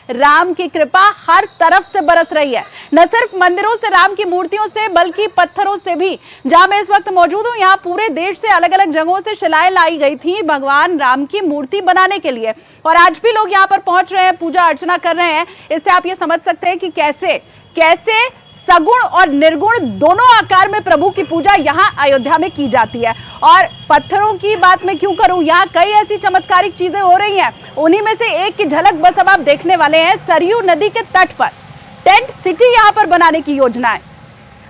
राम की कृपा हर तरफ से बरस रही है। न सिर्फ मंदिरों से, राम की मूर्तियों से, बल्कि पत्थरों से भी। जहां मैं इस वक्त मौजूद हूं, यहाँ पूरे देश से अलग अलग जगहों से शिलाएं लाई गई थी भगवान राम की मूर्ति बनाने के लिए, और आज भी लोग यहाँ पर पहुंच रहे हैं, पूजा अर्चना कर रहे हैं। इससे आप ये समझ सकते हैं कि कैसे सगुण और निर्गुण दोनों आकार में प्रभु की पूजा यहाँ अयोध्या में की जाती है। और पत्थरों की बात मैं क्यों करूं, यहाँ कई ऐसी चमत्कारिक चीजें हो रही हैं। उन्हीं में से एक की झलक बस अब आप देखने वाले हैं। सरयू नदी के तट पर टेंट सिटी यहाँ पर बनाने की योजना है।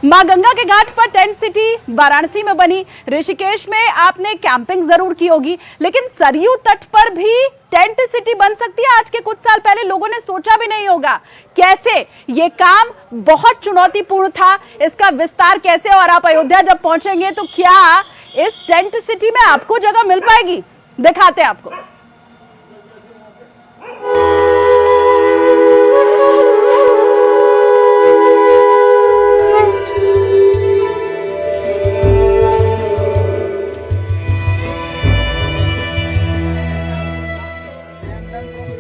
मां गंगा के घाट पर टेंट सिटी वाराणसी में बनी, ऋषिकेश में आपने कैंपिंग जरूर की होगी, लेकिन सरयू तट पर भी टेंट सिटी बन सकती है। आज के कुछ साल पहले लोगों ने सोचा भी नहीं होगा। कैसे ये काम बहुत चुनौतीपूर्ण था, इसका विस्तार कैसे, और आप अयोध्या जब पहुंचेंगे तो क्या इस टेंट सिटी में आपको जगह मिल पाएगी, दिखाते हैं आपको।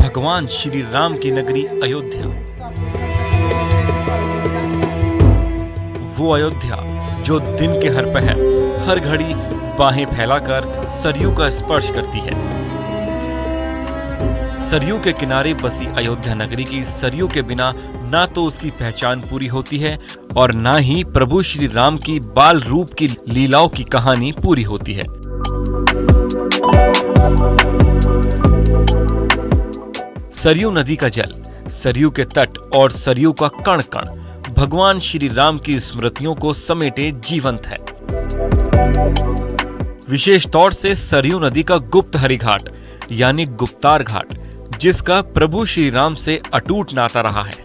भगवान श्री राम की नगरी अयोध्या, वो अयोध्या जो दिन के हर पहर, हर घड़ी बाहें फैलाकर सरयू का स्पर्श करती है। सरयू के किनारे बसी अयोध्या नगरी की सरयू के बिना ना तो उसकी पहचान पूरी होती है और ना ही प्रभु श्री राम की बाल रूप की लीलाओं की कहानी पूरी होती है। सरयू नदी का जल, सरयू के तट और सरयू का कण कण भगवान श्री राम की स्मृतियों को समेटे जीवंत है। विशेष तौर से सरयू नदी का गुप्त हरि घाट यानी गुप्तार घाट, जिसका प्रभु श्री राम से अटूट नाता रहा है।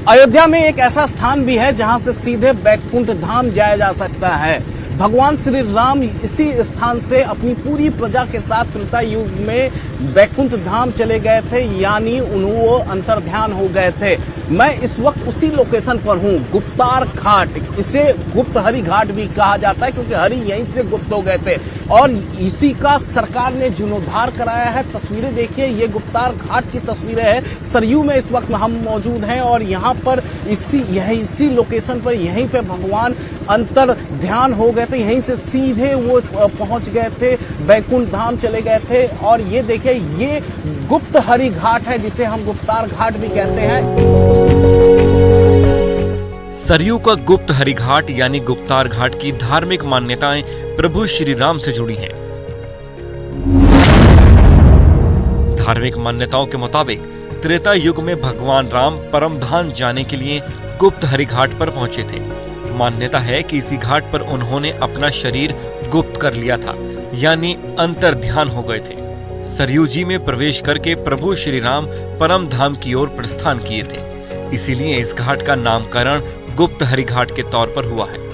अयोध्या में एक ऐसा स्थान भी है जहां से सीधे बैकुंठ धाम जाया जा सकता है। भगवान श्री राम इसी स्थान से अपनी पूरी प्रजा के साथ त्रेता युग में बैकुंठ धाम चले गए थे, यानी वो अंतर्ध्यान हो गए थे। मैं इस वक्त उसी लोकेशन पर हूँ, गुप्तार घाट। इसे गुप्त हरि घाट भी कहा जाता है क्योंकि हरि यहीं से गुप्त हो गए थे और इसी का सरकार ने जीर्णोद्धार कराया है। तस्वीरें देखिए, ये गुप्तार घाट की तस्वीरें हैं। सरयू में इस वक्त हम मौजूद हैं और यहाँ पर इसी लोकेशन पर यहीं पे भगवान अंतर ध्यान हो गए थे, यहीं से सीधे वो पहुंच गए थे, बैकुंठ धाम चले गए थे। और ये देखिए, ये गुप्त हरि घाट है जिसे हम गुप्तार घाट भी कहते हैं। सरयू का गुप्त हरि घाट यानी गुप्तार घाट की धार्मिक मान्यताएं प्रभु श्री राम से जुड़ी हैं। धार्मिक मान्यताओं के मुताबिक त्रेता युग में भगवान राम परमधाम जाने के लिए गुप्त हरि घाट पर पहुंचे थे। मान्यता है कि इसी घाट पर उन्होंने अपना शरीर गुप्त कर लिया था, यानी अंतर ध्यान हो गए थे। सरयू जी में प्रवेश करके प्रभु श्री राम परम धाम की ओर प्रस्थान किए थे, इसीलिए इस घाट का नामकरण गुप्त हरि घाट के तौर पर हुआ है।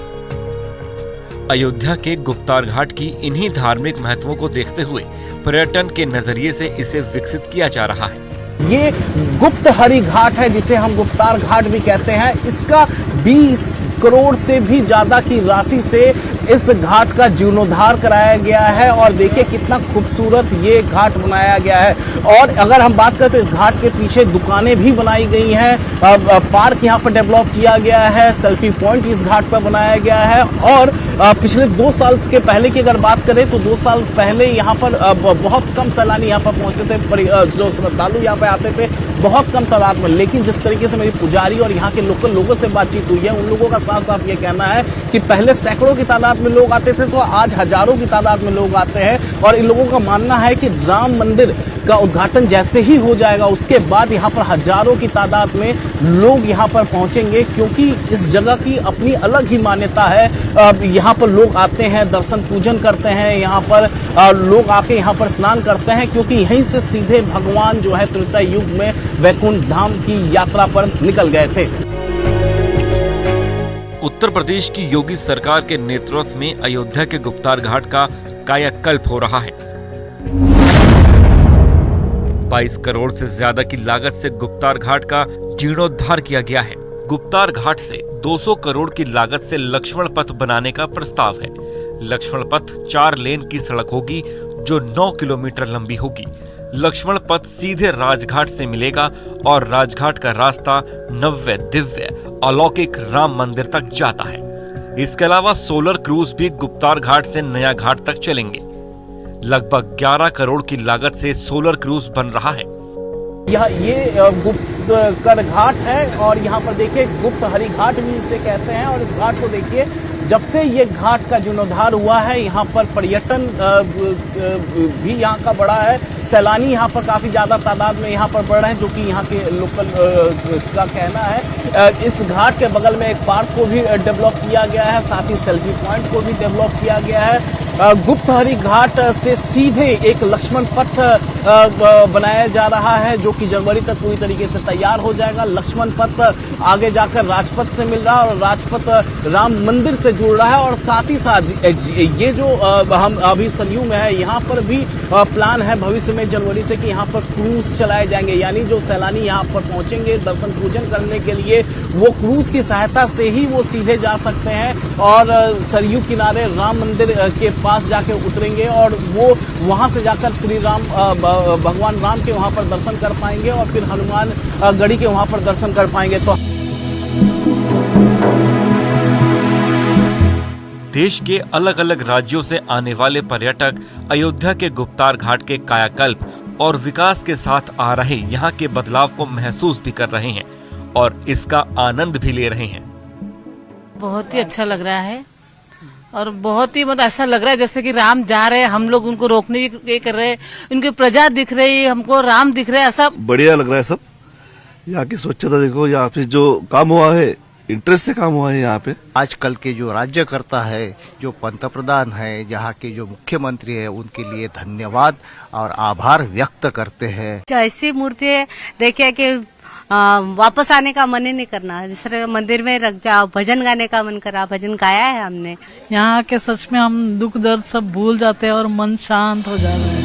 अयोध्या के गुप्तार घाट की इन्हीं धार्मिक महत्वों को देखते हुए पर्यटन के नजरिए से इसे विकसित किया जा रहा है। ये गुप्त हरि घाट है जिसे हम गुप्तार घाट भी कहते हैं। इसका 20 करोड़ से भी ज्यादा की राशि से इस घाट का जीर्णोद्धार कराया गया है और देखिए कितना खूबसूरत ये घाट बनाया गया है। और अगर हम बात करें तो इस घाट के पीछे दुकानें भी बनाई गई हैं, पार्क यहाँ पर डेवलप किया गया है, सेल्फी पॉइंट इस घाट पर बनाया गया है। और पिछले 2 साल के पहले की अगर बात करें तो 2 साल पहले यहाँ पर बहुत कम सैलानी यहाँ पर पहुंचते थे, जो श्रद्धालु यहाँ पे आते थे बहुत कम तादाद में। लेकिन जिस तरीके से मेरी पुजारी और यहाँ के लोकल लोगों से बातचीत हुई है, उन लोगों का साफ साफ ये कहना है कि पहले सैकड़ों की तादाद में लोग आते थे तो आज हजारों की तादाद में लोग आते हैं। और इन लोगों का मानना है कि राम मंदिर का उद्घाटन जैसे ही हो जाएगा उसके बाद यहाँ पर हजारों की तादाद में लोग यहाँ पर पहुंचेंगे, क्योंकि इस जगह की अपनी अलग ही मान्यता है। यहाँ पर लोग आते हैं, दर्शन पूजन करते हैं, यहाँ पर लोग आके यहाँ पर स्नान करते हैं, क्योंकि यहीं से सीधे भगवान जो है त्रेता युग में वैकुंठ धाम की यात्रा पर निकल गए थे। उत्तर प्रदेश की योगी सरकार के नेतृत्व में अयोध्या के गुप्तार घाट का कायाकल्प हो रहा है। 22 करोड़ से ज्यादा की लागत से गुप्तार घाट का जीर्णोद्धार किया गया है। गुप्तार घाट से 200 करोड़ की लागत से लक्ष्मण पथ बनाने का प्रस्ताव है। लक्ष्मण पथ 4 लेन की सड़क होगी जो 9 किलोमीटर लंबी होगी। लक्ष्मण पथ सीधे राजघाट से मिलेगा और राजघाट का रास्ता नव्य दिव्य अलौकिक राम मंदिर तक जाता है। इसके अलावा सोलर क्रूज भी गुप्तार घाट से नया घाट तक चलेंगे। लगभग 11 करोड़ की लागत से सोलर क्रूज बन रहा है। ये गुप्तकर घाट है और यहाँ पर देखिए गुप्त हरि घाट भी इसे कहते हैं। और इस घाट को देखिए, जब से ये घाट का जीर्णोद्धार हुआ है यहाँ पर पर्यटन भी यहाँ का बढ़ा है। सैलानी यहाँ पर काफी ज्यादा तादाद में यहाँ पर बढ़ रहे हैं, जो कि यहाँ के लोकल का कहना है। इस घाट के बगल में एक पार्क को भी डेवलप किया गया है, साथ ही सेल्फी पॉइंट को भी डेवलप किया गया है। गुप्त हरि घाट से सीधे एक लक्ष्मण पथ बनाया जा रहा है, जो कि जनवरी तक पूरी तरीके से तैयार हो जाएगा। लक्ष्मण पथ आगे जाकर राजपथ से मिल रहा है और राजपथ राम मंदिर से जुड़ रहा है। और साथ ही साथ ये जो हम अभी सरयू में है, यहाँ पर भी प्लान है भविष्य में जनवरी से कि यहाँ पर क्रूज चलाए जाएंगे, यानी जो सैलानी यहाँ पर पहुंचेंगे दर्शन पूजन करने के लिए, वो क्रूज की सहायता से ही वो सीधे जा सकते हैं और सरयू किनारे राम मंदिर के पास जाके उतरेंगे और वो वहां से जाकर श्री राम भगवान राम के वहां पर दर्शन कर पाएंगे और फिर हनुमान गढ़ी के वहां पर दर्शन कर पाएंगे। तो देश के अलग अलग राज्यों से आने वाले पर्यटक अयोध्या के गुप्तार घाट के कायाकल्प और विकास के साथ आ रहे यहाँ के बदलाव को महसूस भी कर रहे हैं और इसका आनंद भी ले रहे हैं। बहुत ही अच्छा लग रहा है और बहुत ही मतलब ऐसा लग रहा है जैसे कि राम जा रहे हैं, हम लोग उनको रोकने की कर रहे हैं, उनकी प्रजा दिख रही है, हमको राम दिख रहे हैं। ऐसा बढ़िया लग रहा है। सब यहाँ की स्वच्छता देखो, यहाँ पे जो काम हुआ है, इंटरेस्ट से काम हुआ है यहाँ पे। आजकल के जो राज्यकर्ता है, जो पंतप्रधान है, यहाँ के जो मुख्यमंत्री है, उनके लिए धन्यवाद और आभार व्यक्त करते हैं। ऐसी मूर्ति देखिए कि वापस आने का मन ही नहीं करना, जिस तरह मंदिर में रख जाओ, भजन गाने का मन करा, भजन गाया है हमने। यहाँ के सच में हम दुख दर्द सब भूल जाते हैं और मन शांत हो जाता है।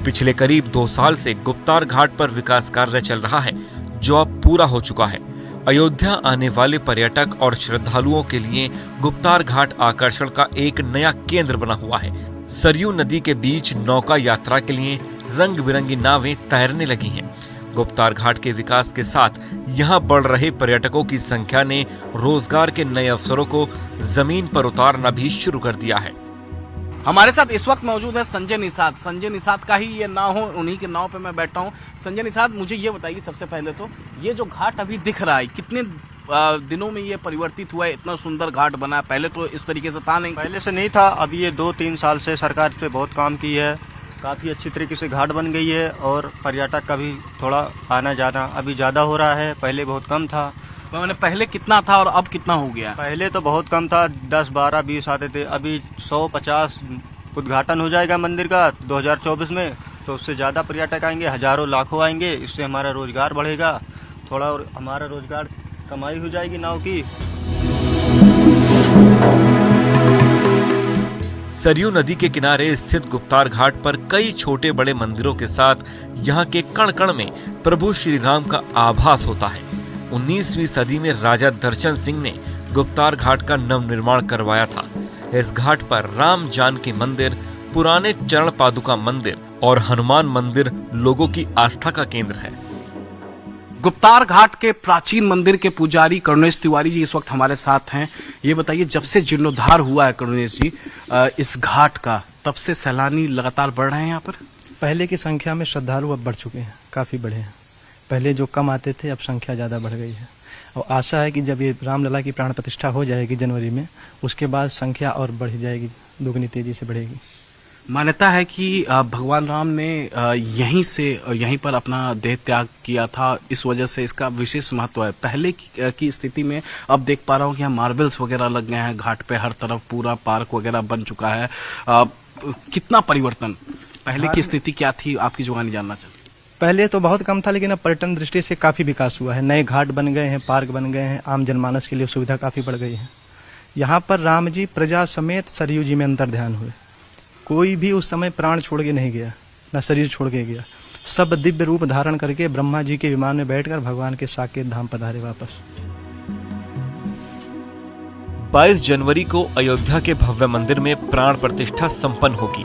पिछले करीब 2 साल से गुप्तार घाट पर विकास कार्य चल रहा है, जो अब पूरा हो चुका है। अयोध्या आने वाले पर्यटक और श्रद्धालुओं के लिए गुप्तार घाट आकर्षण का एक नया केंद्र बना हुआ है। सरयू नदी के बीच नौका यात्रा के लिए रंग बिरंगी नावें तैरने लगी हैं। गुप्तार घाट के विकास के साथ यहाँ बढ़ रहे पर्यटकों की संख्या ने रोजगार के नए अवसरों को जमीन पर उतारना भी शुरू कर दिया है। हमारे साथ इस वक्त मौजूद है संजय निषाद। संजय निषाद का ही ये नाव हो, उन्हीं के नाव पे मैं बैठा हूँ। संजय निषाद, मुझे ये बताइए सबसे पहले तो, ये जो घाट अभी दिख रहा है, कितने दिनों में ये परिवर्तित हुआ है, इतना सुंदर घाट बना? पहले तो इस तरीके से था नहीं। पहले से नहीं था, अभी ये 2-3 साल से सरकार इस पे बहुत काम की है, काफी अच्छी तरीके से घाट बन गई है और पर्यटक का भी थोड़ा आना जाना अभी ज्यादा हो रहा है, पहले बहुत कम था। तो मैंने पहले कितना था और अब कितना हो गया? पहले तो बहुत कम था, 10, 12, 20 आते थे, अभी 150 उद्घाटन हो जाएगा मंदिर का 2024 में, तो उससे ज्यादा पर्यटक आएंगे, हजारों लाखों आएंगे। इससे हमारा रोजगार बढ़ेगा, थोड़ा और हमारा रोजगार कमाई हो जाएगी नाव की। सरयू नदी के किनारे स्थित गुप्तार घाट पर कई छोटे बड़े मंदिरों के साथ यहाँ के कण कण में प्रभु श्री राम का आभास होता है। 19वीं सदी में राजा दर्शन सिंह ने गुप्तार घाट का नवनिर्माण करवाया था। इस घाट पर राम जानकी मंदिर, पुराने चरण पादुका मंदिर और हनुमान मंदिर लोगों की आस्था का केंद्र है। गुप्तार घाट के प्राचीन मंदिर के पुजारी करुणेश तिवारी जी इस वक्त हमारे साथ हैं। ये बताइए, जब से जीर्णोद्धार हुआ है करुणेश जी इस घाट का, तब से सैलानी लगातार बढ़ रहे हैं यहाँ पर? पहले की संख्या में श्रद्धालु अब बढ़ चुके हैं, काफी बढ़े हैं। पहले जो कम आते थे, अब संख्या ज्यादा बढ़ गई है और आशा है कि जब ये रामलला की प्राण प्रतिष्ठा हो जाएगी जनवरी में, उसके बाद संख्या और बढ़ जाएगी, दोगुनी तेजी से बढ़ेगी। मान्यता है कि भगवान राम ने यहीं पर अपना देह त्याग किया था, इस वजह से इसका विशेष महत्व है। पहले की स्थिति में अब देख पा रहा हूँ कि यहाँ मार्बल्स वगैरह लग गए हैं घाट पे, हर तरफ पूरा पार्क वगैरह बन चुका है। कितना परिवर्तन, पहले की स्थिति क्या थी, आपकी जुबानी जानना चाहते? पहले तो बहुत कम था, लेकिन अब पर्यटन दृष्टि से काफी विकास हुआ है। नए घाट बन गए हैं, पार्क बन गए हैं, आम जनमानस के लिए सुविधा काफी बढ़ गई है। यहाँ पर राम जी प्रजा समेत सरयू जी में अंतर ध्यान हुए। कोई भी उस समय प्राण छोड़ के नहीं गया, न शरीर छोड़ के गया। सब दिव्य रूप धारण करके ब्रह्मा जी के विमान में बैठकर भगवान के साकेत धाम पधारे वापस। 22 जनवरी को अयोध्या के भव्य मंदिर में प्राण प्रतिष्ठा संपन्न होगी।